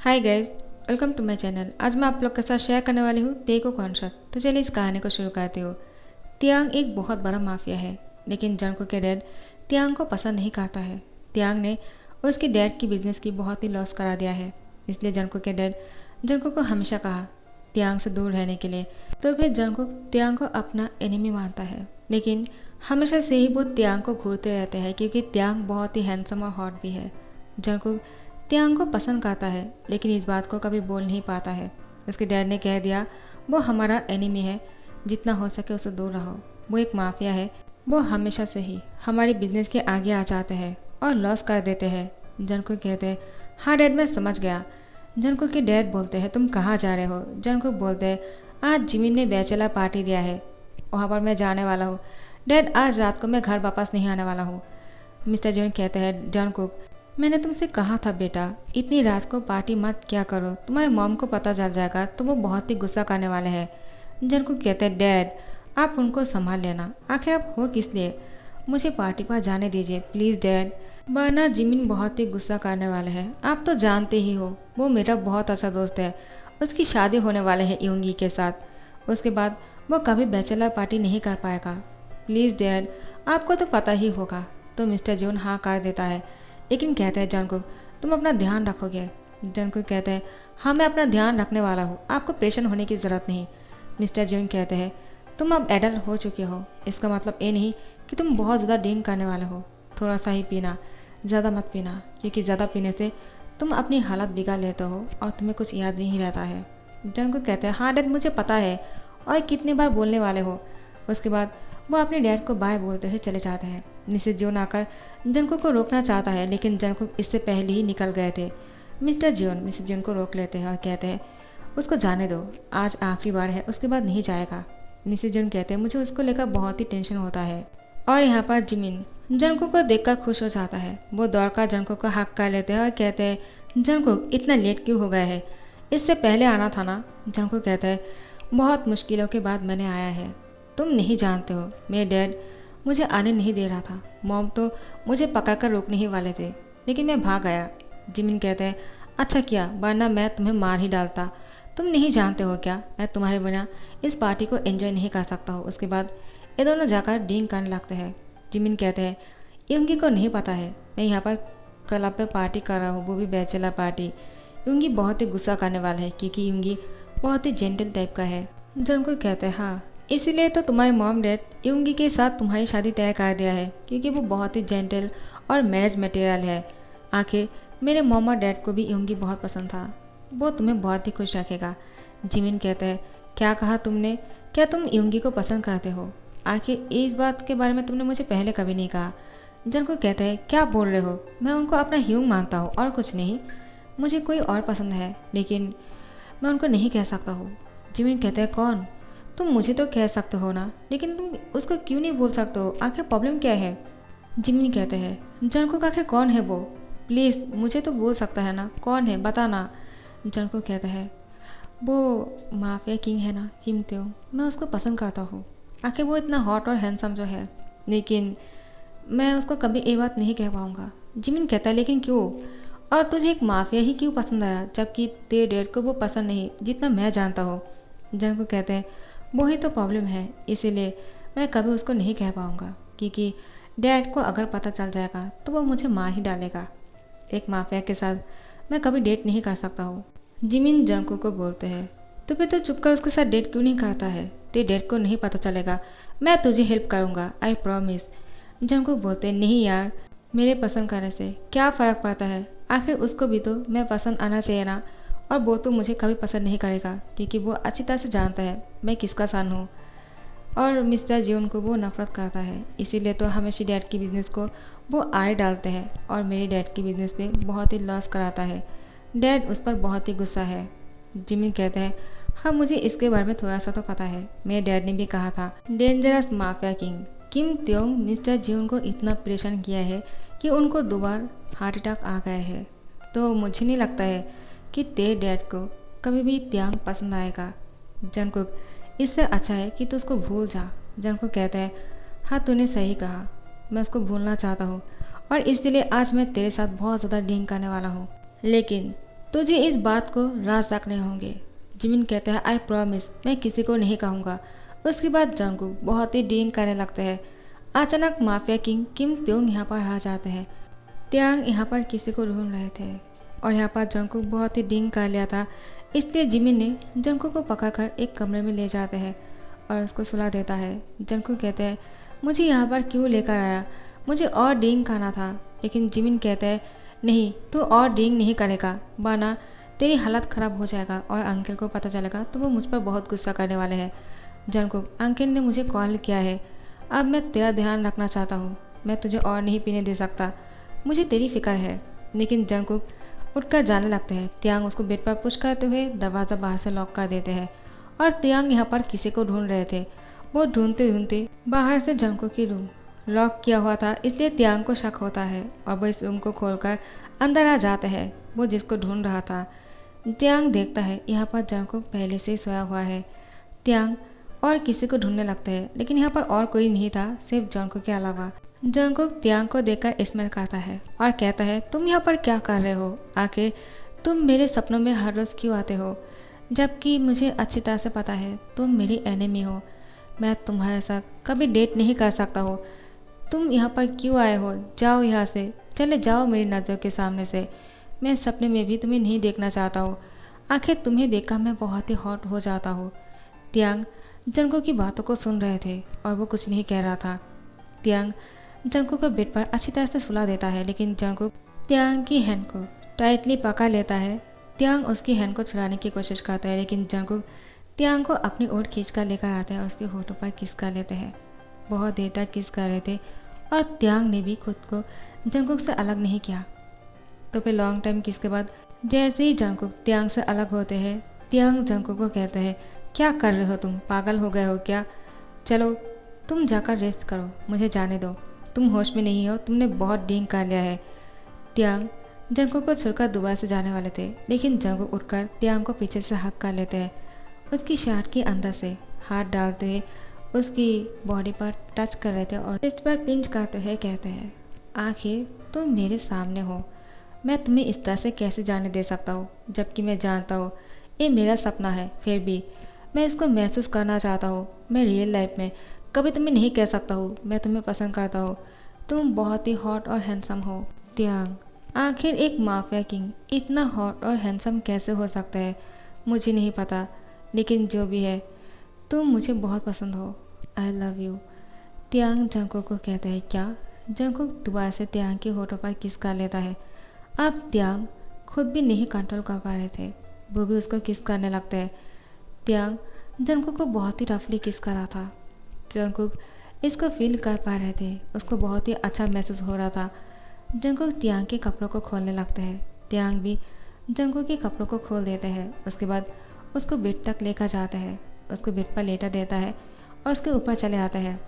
Hi guys, welcome to my channel. आज मैं आप लोग के साथ शेयर करने वाली हूँ तेको कॉन्सर्ट। तो चलिए इस कहानी को शुरू करती हूँ। तियांग एक बहुत बड़ा माफिया है, लेकिन जंगकुक के डैड तियांग को पसंद नहीं करता है। तियांग ने उसकी डैड की बिजनेस की बहुत ही लॉस करा दिया है, इसलिए जंगकुक के डैड जंगकुक को हमेशा कहा तियांग से दूर रहने के लिए। तो फिर जंगकुक तियांग को अपना एनिमी मानता है, लेकिन हमेशा से ही वो तियांग को घूरते रहते हैं क्योंकि तियांग बहुत ही हैंडसम और हॉट भी है। जंगकुक तियांग को पसंद करता है, लेकिन इस बात को कभी बोल नहीं पाता है। उसके डैड ने कह दिया वो हमारा एनिमी है, जितना हो सके उससे दूर रहो। वो एक माफिया है, वो हमेशा से ही हमारी बिजनेस के आगे आ जाते हैं और लॉस कर देते हैं। जंगकुक कहते हैं हाँ डैड, मैं समझ गया। जंगकुक के डैड बोलते हैं तुम कहाँ जा रहे हो। जंगकुक बोलते हैं आज जिमिन ने बैचलर पार्टी दिया है, वहाँ पर मैं जाने वाला हूँ। डैड आज रात को मैं घर वापस नहीं आने वाला हूँ। मिस्टर जिमिन कहते हैं जंगकुक मैंने तुमसे कहा था बेटा, इतनी रात को पार्टी मत क्या करो, तुम्हारे मॉम को पता चल जाएगा तो वो बहुत ही गुस्सा करने वाले हैं। जंगकुक कहते हैं डैड आप उनको संभाल लेना, आखिर आप हो किस लिए। मुझे पार्टी पर जाने दीजिए प्लीज़ डैड, वरना जिमिन बहुत ही गुस्सा करने वाले हैं। आप तो जानते ही हो वो मेरा बहुत अच्छा दोस्त है, उसकी शादी होने वाले है यूंगी के साथ। उसके बाद वो कभी बैचलर पार्टी नहीं कर पाएगा। प्लीज़ डैड, आपको तो पता ही होगा। तो मिस्टर जोन हाँ कर देता है, लेकिन कहते हैं जंगकुक तुम अपना ध्यान रखोगे। जंगकुक कहते हैं हाँ मैं अपना ध्यान रखने वाला हूँ, आपको परेशान होने की ज़रूरत नहीं। मिस्टर जोन कहते हैं तुम अब एडल्ट हो चुके हो, इसका मतलब ये नहीं कि तुम बहुत ज़्यादा ड्रिंक करने वाले हो। थोड़ा सा ही पीना, ज़्यादा मत पीना, क्योंकि ज़्यादा पीने से तुम अपनी हालत बिगाड़ लेते हो और तुम्हें कुछ याद नहीं रहता है। जंगकुक कहते हैं हाँ डैड मुझे पता है, और कितनी बार बोलने वाले हो। उसके बाद वो अपने डैड को बाय बोलते हुए चले जाते हैं। मिसेज जोन आकर जंगकुक को रोकना चाहता है, लेकिन जंगकुक इससे पहले ही निकल गए थे। मिस्टर जोन मिसेज जोन को रोक लेते हैं और कहते हैं उसको जाने दो, आज आखिरी बार है, उसके बाद नहीं जाएगा। मिसेज जोन कहते हैं मुझे उसको लेकर बहुत ही टेंशन होता है। और यहाँ पर जिमिन जंगकुक को देखकर खुश हो जाता है। वो दौड़कर जंगकुक को हक कर लेते हैं और कहते हैं जंगकुक इतना लेट क्यों हो गए है, इससे पहले आना था ना। जंगकुक कहता है बहुत मुश्किलों के बाद मैंने आया है, तुम नहीं जानते हो मेरे डैड मुझे आने नहीं दे रहा था। मॉम तो मुझे पकड़कर रोकने ही वाले थे, लेकिन मैं भाग आया। जिमिन कहते हैं अच्छा किया, वरना मैं तुम्हें मार ही डालता। तुम नहीं जानते हो क्या, मैं तुम्हारे बिना इस पार्टी को एंजॉय नहीं कर सकता हूँ। उसके बाद ये दोनों जाकर ड्रिंक करने लगते हैं। जिमिन कहते हैं यूंगी को नहीं पता है मैं यहाँ पर क्लब पे पार्टी कर रहा हूँ, वो भी बैचलर पार्टी। यूंगी बहुत ही गुस्सा करने वाला है क्योंकि यूंगी बहुत ही जेंटल टाइप का है। जंगकुक कहते हैं हाँ इसीलिए तो तुम्हारे मॉम डैड यूंगी के साथ तुम्हारी शादी तय कर दिया है, क्योंकि वो बहुत ही जेंटल और मैरिज मटेरियल है। आखिर मेरे मॉम और डैड को भी यूंगी बहुत पसंद था, वो तुम्हें बहुत ही खुश रखेगा। जिमिन कहते हैं क्या कहा तुमने, क्या तुम यूंगी को पसंद करते हो। आखिर इस बात के बारे में तुमने मुझे पहले कभी नहीं कहा। जंगकुक कहते हैं क्या बोल रहे हो, मैं उनको अपना ह्यूंग मानता हूँ और कुछ नहीं। मुझे कोई और पसंद है, लेकिन मैं उनको नहीं कह सकता हूँ। जिमिन कहते हैं कौन, तुम मुझे तो कह सकते हो ना, लेकिन तुम उसको क्यों नहीं बोल सकते हो, आखिर प्रॉब्लम क्या है। जिमिन कहते हैं जंगकुक आखिर कौन है वो, प्लीज़ मुझे तो बोल सकता है ना, कौन है बताना। जंगकुक कहता है वो माफिया किंग है ना किम त्यो, मैं उसको पसंद करता हूँ। आखिर वो इतना हॉट और हैंडसम जो है, लेकिन मैं उसको कभी ये बात नहीं कह पाऊँगा। जिमिन कहता है लेकिन क्यों, और तुझे एक माफिया ही क्यों पसंद आया, जबकि तेरे डैड को वो पसंद नहीं जितना मैं जानता हूँ। जंगकुक कहते हैं वही तो प्रॉब्लम है, इसीलिए मैं कभी उसको नहीं कह पाऊँगा, क्योंकि डैड को अगर पता चल जाएगा तो वो मुझे मार ही डालेगा। एक माफिया के साथ मैं कभी डेट नहीं कर सकता हूँ। जिमिन जंगकुक को बोलते हैं तो फिर तो चुप कर उसके साथ डेट क्यों नहीं करता है, तेरे डैड को नहीं पता चलेगा, मैं तुझे हेल्प करूँगा आई प्रॉमिस। जंगकुक बोलते हैं नहीं यार, मेरे पसंद करने से क्या फ़र्क पड़ता है, आखिर उसको भी तो मैं पसंद आना चाहिए ना, और वो तो मुझे कभी पसंद नहीं करेगा क्योंकि वो अच्छी तरह से जानता है मैं किसका सन हूँ। और मिस्टर जियोन को वो नफरत करता है, इसीलिए तो हमेशा डैड की बिज़नेस को वो आड़े डालते हैं और मेरे डैड की बिज़नेस पे बहुत ही लॉस कराता है। डैड उस पर बहुत ही गुस्सा है। जिमिन कहते हैं हाँ मुझे इसके बारे में थोड़ा सा तो पता है, मेरे डैड ने भी कहा था डेंजरस माफिया किंग किम त्योंग मिस्टर जियोन को इतना परेशान किया है कि उनको दोबारा हार्ट अटैक आ गया है। तो मुझे नहीं लगता है कि तेरे डैड को कभी भी त्यांग पसंद आएगा। जंगकुक इससे अच्छा है कि तू उसको भूल जा। जंगकुक कहता है हाँ तूने सही कहा, मैं उसको भूलना चाहता हूँ और इसलिए आज मैं तेरे साथ बहुत ज़्यादा ड्रिंक करने वाला हूँ, लेकिन तुझे इस बात को राज रखने होंगे। जिमिन कहते हैं आई प्रॉमिस, मैं किसी को नहीं कहूँगा। उसके बाद जंगकुक बहुत ही डींग करने लगते हैं। अचानक माफिया किंग किम त्योंग यहाँ पर आ जाते हैं। त्यांग यहाँ पर किसी को ढूंढ रहे थे और यहाँ पर जंगकुक बहुत ही डींग कर लिया था, इसलिए जिमिन ने जंगकुक को पकड़कर एक कमरे में ले जाते हैं और उसको सुला देता है। जंगकुक कहते हैं मुझे यहाँ पर क्यों लेकर आया, मुझे और डींग करना था। लेकिन जिमिन कहते हैं नहीं, तू और डींग नहीं करेगा, वरना तेरी हालत ख़राब हो जाएगा और अंकल को पता चलेगा तो वो मुझ पर बहुत गुस्सा करने वाले हैं। जंगकुक, अंकल ने मुझे कॉल किया है, अब मैं तेरा ध्यान रखना चाहता हूँ, मैं तुझे और नहीं पीने दे सकता, मुझे तेरी फिक्र है। लेकिन जंगकुक उठकर जाने लगते हैं। त्यांग उसको बेड पर पुश करते हुए दरवाज़ा बाहर से लॉक कर देते हैं और त्यांग यहाँ पर किसी को ढूंढ रहे थे। वो ढूंढते ढूंढते बाहर से जंगकुक की रूम लॉक किया हुआ था, इसलिए त्यांग को शक होता है और वो इस रूम को खोलकर अंदर आ जाते हैं। वो जिसको ढूंढ रहा था, त्यांग देखता है यहाँ पर जंगकुक पहले से ही सोया हुआ है। त्यांग और किसी को ढूंढने लगते हैं, लेकिन यहाँ पर और कोई नहीं था सिर्फ जंगकुक के अलावा। जंगकुक त्यांग को देखकर स्मेल करता है और कहता है तुम यहाँ पर क्या कर रहे हो, आखिर तुम मेरे सपनों में हर रोज़ क्यों आते हो, जबकि मुझे अच्छी तरह से पता है तुम मेरी एनिमी हो, मैं तुम्हारे साथ कभी डेट नहीं कर सकता हो, तुम यहाँ पर क्यों आए हो, जाओ यहाँ से, चले जाओ मेरी नज़रों के सामने से, मैं सपने में भी तुम्हें नहीं देखना चाहता हूँ, आखिर तुम्हें देखकर मैं बहुत ही हॉट हो जाता हूँ। त्यांग जंगकुक की बातों को सुन रहे थे और वो कुछ नहीं कह रहा था। त्यांग जंगकुक को बेड पर अच्छी तरह से सुला देता है, लेकिन जंगकुक त्यांग की हैंड को टाइटली पकड़ लेता है। त्यांग उसकी हैंड को छुड़ाने की कोशिश करता है, लेकिन जंगकुक त्यांग को अपनी ओर खींच कर लेकर आते हैं और उसके होठों पर किस कर लेते हैं। बहुत देर तक किस कर रहे थे और त्यांग ने भी खुद को जंगकुक से अलग नहीं किया। तो फिर लॉन्ग टाइम किस के बाद जैसे ही जंगकुक त्यांग से अलग होते हैं, त्यांग जंगकुक को कहते हैं क्या कर रहे हो तुम, पागल हो गए हो क्या, चलो तुम जाकर रेस्ट करो, मुझे जाने दो, तुम होश में नहीं हो, तुमने बहुत डींग कर लिया है। त्यांग जंगकुक को छोड़कर दोबारा से जाने वाले थे, लेकिन जंगकुक उठकर त्यांग को पीछे से हक कर लेते हैं। उसकी शर्ट के अंदर से हाथ डालते हुए उसकी बॉडी पर टच कर रहे थे और चेस्ट पर पिंच करते हुए कहते हैं आखिर तुम मेरे सामने हो, मैं तुम्हें इस तरह से कैसे जाने दे सकता हूँ, जबकि मैं जानता हूँ ये मेरा सपना है, फिर भी मैं इसको महसूस करना चाहता हूँ। मैं रियल लाइफ में कभी तुम्हें नहीं कह सकता हूँ मैं तुम्हें पसंद करता हूँ, तुम बहुत ही हॉट और हैंडसम हो। त्यांग, आखिर एक माफिया किंग इतना हॉट और हैंडसम कैसे हो सकता है, मुझे नहीं पता, लेकिन जो भी है तुम मुझे बहुत पसंद हो, आई लव यू। त्यांग जंगकुक को कहता है क्या। जंगकुक दोबारा से त्यांग के होठों पर किस कर लेता है। अब त्यांग खुद भी नहीं कंट्रोल कर पा रहे थे, वो भी उसको किस करने लगते हैं। त्यांग जंगकुक को बहुत ही रफली किस कर रहा था। जंगकुक इसको फील कर पा रहे थे, उसको बहुत ही अच्छा महसूस हो रहा था। जंगकुक त्यांग के कपड़ों को खोलने लगते हैं, त्यांग भी जंगकुक के कपड़ों को खोल देते हैं। उसके बाद उसको बेड तक लेकर जाते हैं, उसको बेड पर लेटा देता है और उसके ऊपर चले आते हैं।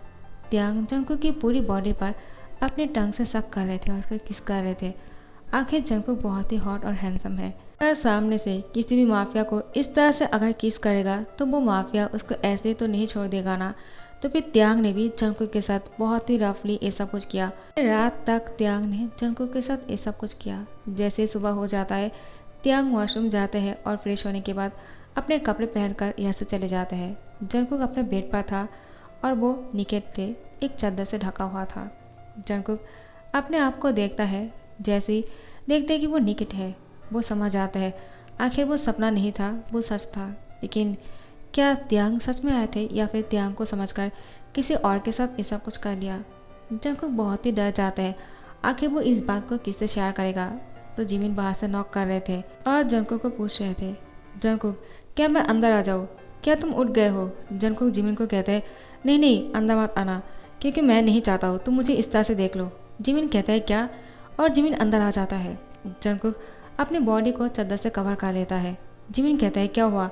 त्यांग जंगकुक की पूरी बॉडी पर अपने टंग से सक कर रहे थे और उसको किस कर रहे थे। आखिर जंगकुक बहुत ही हॉट और हैंडसम है, अगर सामने से किसी भी माफिया को इस तरह से अगर किस करेगा तो वो माफिया उसको ऐसे तो नहीं छोड़ देगा ना। तो फिर त्यांग ने भी जंगकुक के साथ बहुत ही रफली ये सब कुछ किया। रात तक त्यांग ने जंगकुक के साथ ये सब कुछ किया। जैसे ही सुबह हो जाता है, त्यांग वॉशरूम जाते हैं और फ्रेश होने के बाद अपने कपड़े पहनकर यहाँ से चले जाते हैं। जंगकुक अपने बेड पर था और वो निकेट थे, एक चादर से ढका हुआ था। जंगकुक अपने आप को देखता है, जैसे ही देखते हैं कि वो निकेट है, वो समझ आता है आखिर वो सपना नहीं था, वो सच था। लेकिन क्या त्यांग सच में आए थे या फिर त्यांग को समझकर किसी और के साथ ये सब कुछ कर लिया। जंगकुक बहुत ही डर जाता है, आखिर वो इस बात को किससे शेयर करेगा। तो जिमिन बाहर से नॉक कर रहे थे और जंगकुक को पूछ रहे थे जंगकुक क्या मैं अंदर आ जाऊँ, क्या तुम उठ गए हो। जंगकुक जिमिन को कहते हैं नहीं नहीं, अंदर मत आना, क्योंकि मैं नहीं चाहता हूँ तुम मुझे इस तरह से देख लो। जिमिन कहता है क्या, और जिमिन अंदर आ जाता है। जंगकुक अपनी बॉडी को चादर से कवर कर लेता है। जिमिन कहता है क्या हुआ,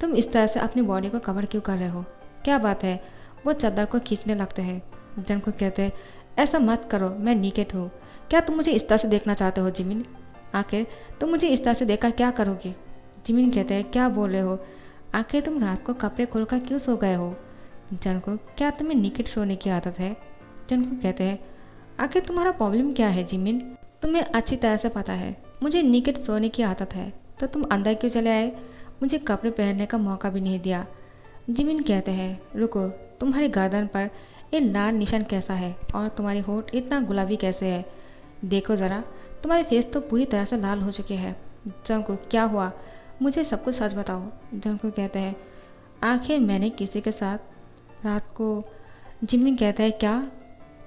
तुम इस तरह से अपनी बॉडी को कवर क्यों कर रहे हो, क्या बात है। वो चादर को खींचने लगते हैं। जंगकुक कहते हैं ऐसा मत करो, मैं निकेट हूँ, क्या तुम मुझे इस तरह से देखना चाहते हो जिमिन, आखिर तुम मुझे इस तरह से देखकर क्या करोगे। जिमिन कहते हैं क्या बोल रहे हो, आखिर तुम रात को कपड़े खोलकर क्यों सो गए हो। जंगकुक क्या तुम्हें निकेट सोने की आदत है। जंगकुक कहते हैं आखिर तुम्हारा प्रॉब्लम क्या है जिमिन, तुम्हें अच्छी तरह से पता है मुझे निकेट सोने की आदत है, तो तुम अंदर क्यों चले आए? मुझे कपड़े पहनने का मौका भी नहीं दिया। जिमिन कहते हैं, रुको, तुम्हारी गर्दन पर ये लाल निशान कैसा है और तुम्हारी होठ इतना गुलाबी कैसे है? देखो ज़रा, तुम्हारे फेस तो पूरी तरह से लाल हो चुके हैं। जंगकुक, क्या हुआ? मुझे सब कुछ सच बताओ। जंगकुक कहते हैं, आखिर मैंने किसी के साथ रात को। जिमिन कहता है, क्या?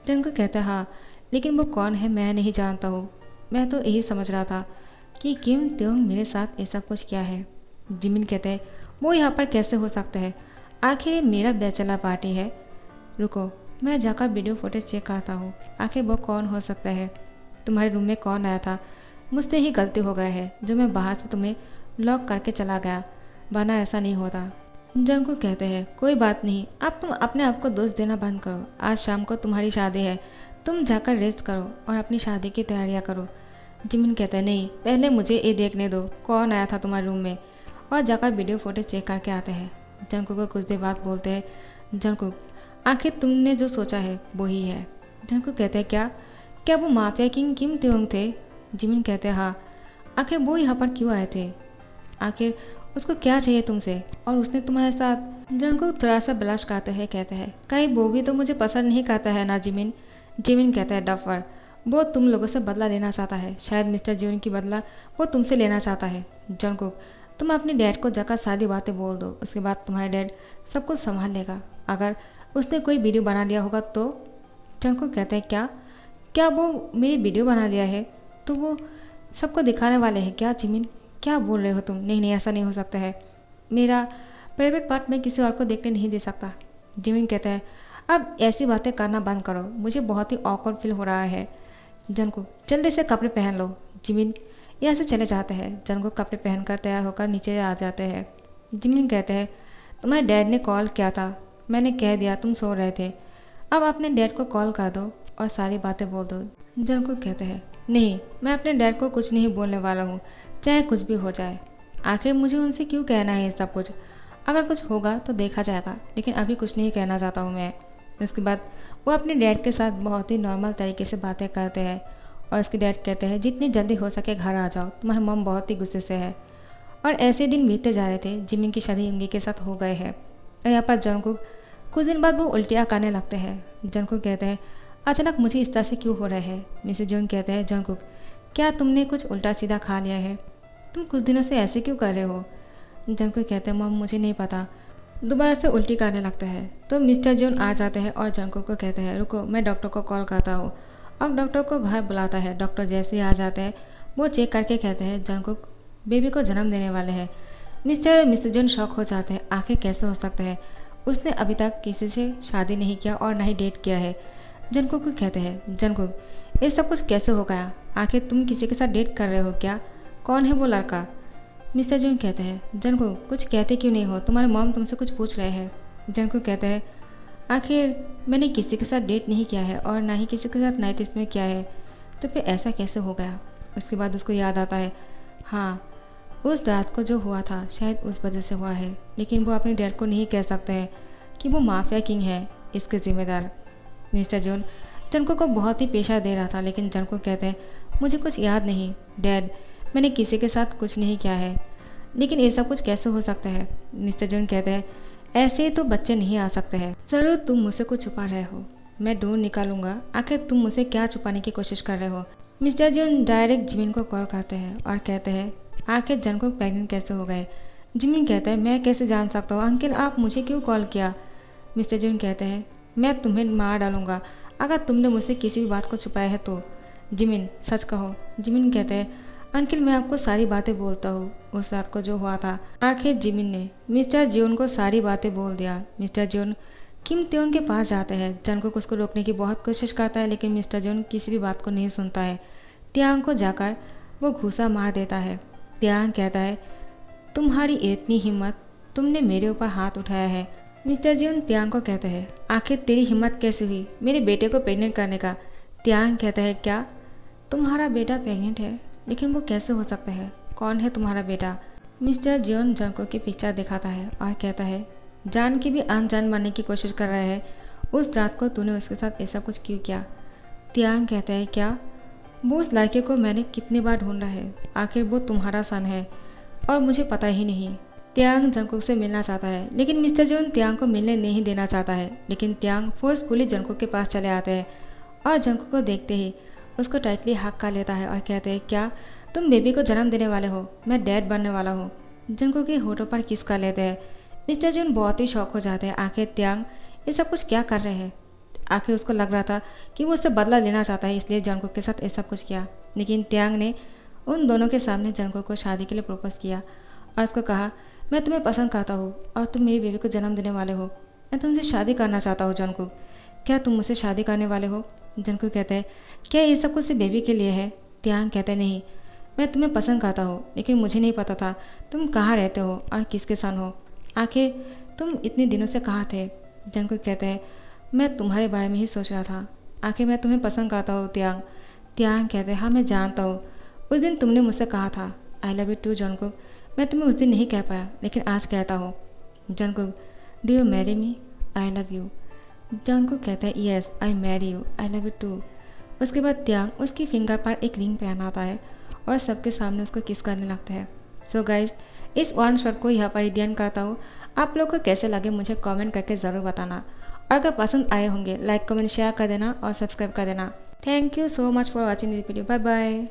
जंगकुक कहता है, हाँ, लेकिन वो कौन है मैं नहीं जानता हूँ। मैं तो यही समझ रहा था कि किम त्योंग मेरे साथ ऐसा कुछ किया है। जिमिन कहते हैं, वो यहाँ पर कैसे हो सकता है? आखिर ये मेरा बैचलर पार्टी है। रुको, मैं जाकर वीडियो फुटेज चेक करता हूँ। आखिर वो कौन हो सकता है? तुम्हारे रूम में कौन आया था? मुझसे ही गलती हो गई है जो मैं बाहर से तुम्हें लॉक करके चला गया, वरना ऐसा नहीं होता। जंगकुक कहते हैं, कोई बात नहीं, अब तुम अपने आप को दोष देना बंद करो। आज शाम को तुम्हारी शादी है, तुम जाकर रेस्ट करो और अपनी शादी की तैयारियां करो। जिमिन कहते हैं, नहीं, पहले मुझे ये देखने दो कौन आया था तुम्हारे रूम में, और जाकर वीडियो फुटेज चेक करके आते हैं। जंगकुक को कुछ देर बाद बोलते हैं, जंगकुक, आखिर तुमने जो सोचा है वही है। जंगकुक कहते हैं, क्या? क्या वो माफिया किंग किम त्योंग थे? जिमिन कहते हैं, हाँ। आखिर वो यहाँ पर क्यों आए थे? आखिर उसको क्या चाहिए तुमसे और उसने तुम्हारे साथ? जंगकुक थोड़ा सा ब्लश करते हैं, कहते हैं, कहीं वो भी तो मुझे पसंद नहीं करता है ना जिमिन? जिमिन कहता है, डफर, वो तुम लोगों से बदला लेना चाहता है। शायद मिस्टर जियोन की बदला वो तुमसे लेना चाहता है। जंगकुक, तुम अपने डैड को जाकर सारी बातें बोल दो, उसके बाद तुम्हारे डैड सब कुछ संभाल लेगा। अगर उसने कोई वीडियो बना लिया होगा तो? जंगकुक कहते हैं, क्या? क्या वो मेरी वीडियो बना लिया है तो वो सबको दिखाने वाले हैं क्या? जिमिन, क्या बोल रहे हो तुम? नहीं नहीं, ऐसा नहीं हो सकता है। मेरा प्राइवेट पार्ट मैं किसी और को देखने नहीं दे सकता। जिमिन कहता है, अब ऐसी बातें करना बंद करो, मुझे बहुत ही ऑकवर्ड फील हो रहा है। जंगकुक, जल्दी से कपड़े पहन लो। जिमिन यहाँ से चले जाते हैं। जंगकुक कपड़े पहनकर तैयार होकर नीचे आ जाते हैं। जिमिन कहते हैं, तुम्हारे डैड ने कॉल किया था, मैंने कह दिया तुम सो रहे थे। अब अपने डैड को कॉल कर दो और सारी बातें बोल दो। जंगकुक कहते हैं, नहीं, मैं अपने डैड को कुछ नहीं बोलने वाला हूँ, चाहे कुछ भी हो जाए। आखिर मुझे उनसे क्यों कहना है ये सब कुछ? अगर कुछ होगा तो देखा जाएगा, लेकिन अभी कुछ नहीं कहना चाहता हूँ मैं। इसके बाद वो अपने डैड के साथ बहुत ही नॉर्मल तरीके से बातें करते हैं और उसके डैड कहते हैं, जितनी जल्दी हो सके घर आ जाओ, तुम्हारी मम बहुत ही गुस्से से है। और ऐसे दिन बीतते जा रहे थे। जिमिन की शादी युंगी के साथ हो गए हैं और यहाँ पर जंगकुक कुछ दिन बाद वो उल्टियाँ करने लगते हैं। जंगकुक कहते हैं, अचानक मुझे इस तरह से क्यों हो रहा है? मिसेस जोन कहते हैं, जंगकुक, क्या तुमने कुछ उल्टा सीधा खा लिया है? तुम कुछ दिनों से ऐसे क्यों कर रहे हो? जंगकुक कहते हैं, मम मुझे नहीं पता। दोबारा से उल्टी करने लगता है तो मिस्टर जोन आ जाते हैं और जंगकुक को कहते हैं, रुको, मैं डॉक्टर को कॉल करता हूँ। और डॉक्टर को घर बुलाता है। डॉक्टर जैसे ही आ जाते हैं वो चेक करके कहते हैं, जंगकुक बेबी को जन्म देने वाले हैं। मिस्टर जोन शॉक हो जाते हैं, आखिर कैसे हो सकता है? उसने अभी तक किसी से शादी नहीं किया और ना ही डेट किया है। जंगकुक को कहते हैं, जंगकुक ये सब कुछ कैसे हो गया? आखिर तुम किसी के साथ डेट कर रहे हो क्या? कौन है वो लड़का? मिस्टर जोन कहते हैं, जंगकुक कुछ कहते क्यों नहीं हो? तुम्हारे मॉम तुमसे कुछ पूछ रहे हैं। जंगकुक कहते हैं, आखिर मैंने किसी के साथ डेट नहीं किया है और ना ही किसी के साथ नाइट स्पेंड किया है, तो फिर ऐसा कैसे हो गया? उसके बाद उसको याद आता है, हाँ, उस रात को जो हुआ था शायद उस वजह से हुआ है, लेकिन वो अपने डैड को नहीं कह सकते हैं कि वो माफिया किंग है इसके ज़िम्मेदार। मिस्टर जोन जंगकुक को बहुत ही पेशा दे रहा था, लेकिन जंगकुक कहते हैं, मुझे कुछ याद नहीं डैड, मैंने किसी के साथ कुछ नहीं किया है। लेकिन ये सब कुछ कैसे हो सकता है? मिस्टर जोन कहते हैं, ऐसे ही तो बच्चे नहीं आ सकते हैं। ज़रूर तुम मुझसे कुछ छुपा रहे हो, मैं ढूंढ निकालूंगा आखिर तुम मुझसे क्या छुपाने की कोशिश कर रहे हो। मिस्टर जोन डायरेक्ट जिमिन को कॉल करते हैं और कहते हैं, आखिर जंगकुक प्रेग्नेंट कैसे हो गए? जिमिन कहता है, मैं कैसे जान सकता हूँ अंकल, आप मुझे क्यों कॉल किया? मिस्टर जोन कहते हैं, मैं तुम्हें मार डालूंगा अगर तुमने मुझसे किसी भी बात को छुपाया है तो। जिमिन सच कहो। जिमिन कहते हैं, अंकल मैं आपको सारी बातें बोलता हूँ, उस रात को जो हुआ था। आखिर जिमिन ने मिस्टर जियोन को सारी बातें बोल दिया। मिस्टर जियोन किम त्योंग के पास जाते हैं। जंगकुक उसको रोकने की बहुत कोशिश करता है, लेकिन मिस्टर जियोन किसी भी बात को नहीं सुनता है। त्यांग को जाकर वो घूसा मार देता है। त्यांग कहता है, तुम्हारी इतनी हिम्मत, तुमने मेरे ऊपर हाथ उठाया है। मिस्टर जियोन त्यांग को कहते हैं, आखिर तेरी हिम्मत कैसे हुई मेरे बेटे को प्रेग्नेंट करने का? त्यांग कहता है, क्या तुम्हारा बेटा प्रेग्नेंट है? लेकिन वो कैसे हो सकता है? कौन है तुम्हारा बेटा? मिस्टर जियोन जंगकुक की पिक्चर दिखाता है और कहता है, जान के भी अनजान मारने की कोशिश कर रहा है। उस रात को तूने उसके साथ ऐसा कुछ क्यों किया? त्यांग कहता है, क्या? वो उस लड़के को मैंने कितनी बार ढूंढा है, आखिर वो तुम्हारा सन है। और मुझे पता ही नहीं। त्यांग जंगकुक से मिलना चाहता है, लेकिन मिस्टर जून त्यांग को मिलने नहीं देना चाहता है। लेकिन त्यांग फोर्सफुली जंगकुक के पास चले आते हैं और जंगकुक को देखते ही उसको टाइटली हक कर लेता है और कहते हैं, क्या तुम बेबी को जन्म देने वाले हो? मैं डैड बनने वाला हूँ। जंगकुक के होठों पर किस कर लेते हैं। मिस्टर जून बहुत ही शौक हो जाते हैं। आखिर त्यांग ये सब कुछ क्या कर रहे हैं? आखिर उसको लग रहा था कि वो उससे बदला लेना चाहता है, इसलिए जंगकुक के साथ ये सब कुछ किया। लेकिन त्यांग ने उन दोनों के सामने जंगकुक को शादी के लिए प्रपोज किया और उसको कहा, मैं तुम्हें पसंद करता हूँ और तुम मेरी बेबी को जन्म देने वाले हो। मैं तुमसे शादी करना चाहता हूँ जंगकुक। क्या तुम मुझसे शादी करने वाले हो? जंगकुक कहते हैं, क्या ये सब कुछ सिर्फ बेबी के लिए है? त्यांग कहते हैं, नहीं, मैं तुम्हें पसंद करता हूँ, लेकिन मुझे नहीं पता था तुम कहाँ रहते हो और किसके साथ हो। आखिर तुम इतने दिनों से कहाँ थे? जंगकुक कहते हैं, मैं तुम्हारे बारे में ही सोच रहा था। आखिर मैं तुम्हें पसंद करता हूँ त्यांग। त्यांग कहते हैं, हाँ मैं जानता हूँ। उस दिन तुमने मुझसे कहा था I love you too Jungkook. मैं तुम्हें उस दिन नहीं कह पाया, लेकिन आज कहता हूँ। Jungkook, do you marry me? I love you. Jungkook कहता है, yes I marry you, I love you too. उसके बाद त्यांग उसकी फिंगर पर एक रिंग पहनाता है और सबके सामने उसको किस करने लगता है। सो गाइज, इस वन शॉट को यहाँ पर ही ध्यान करता हूँ। आप लोग को कैसे लगे मुझे कमेंट करके ज़रूर बताना, और अगर पसंद आए होंगे लाइक कमेंट शेयर कर देना और सब्सक्राइब कर देना। Thank you so much for watching this video. Bye bye.